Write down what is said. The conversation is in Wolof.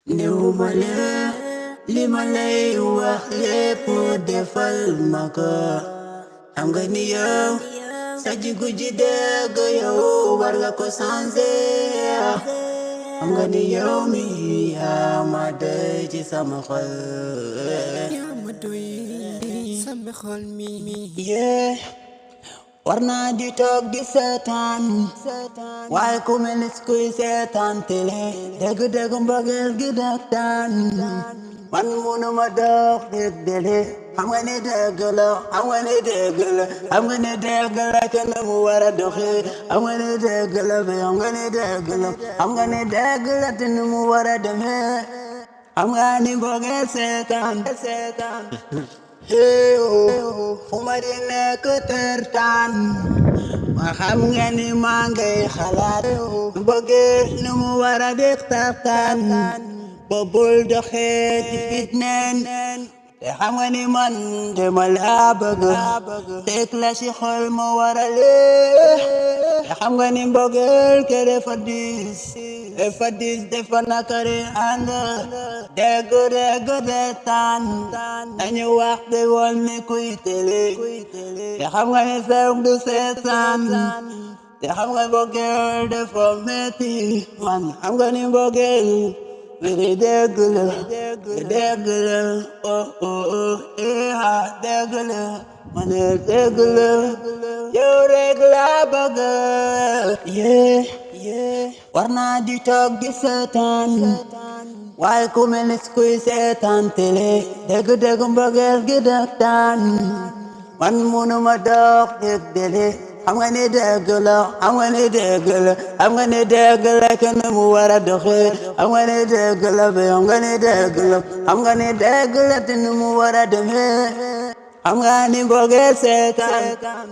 Néewuma li ma lay wax lépp defal ma ko xam nga ni yow sa jikko ji dëgg yow war nga ko changer xam nga ni yow mi yaa ma doy ci sama xol yaa ma doy sama xol mi yeah war naa di toog di seetaan waaye ku mel ni kuy seetaan télé dëgg-dëgg mbëggeel gi dëgtaan man munuma dox dëgg dëgg xam nga ni dëgg la xam nga ni dëgg la xam nga ni dëgg la kenn mu war a doxee xam nga ni dëgg la xam nga ni dëgg la xam nga ni dëgg la te nu mu war a demee xam nga ni mbëggeel seetaan fu ma di nekk tertaan ma xam nga ni maa ngay xalaat mbëggeel nu mu war a def tartaan bobul doxee ci fitneen te xam nga ni man dama laa bëgg teg la ci xol ma war a lee te xam nga ni mbëggeel ke dafa diis dafa nakari ànd dégg de taan dañu wax de woon ni kuy télé te xam nga ni sew du seetaan te xam nga mbëggeel dafa metti man xam nga ni mbëggeel really dégg la oh dégg la ma ne dégg la yow rek laa bëgg war naa di toog di seetaan waaye ku mel ni kuy seetaan télé dégg mbëggeel gi dëgtaan man munuma dox dégg délé xam nga ni dëgg la xam nga ni dëgg la xam nga ni dëgg la kenn mu war a doxee xam nga ni dëgg la xam nga ni dëgg la xam nga ni dëgg la te nu mu war a demee xam nga ni mbëggeel seetaan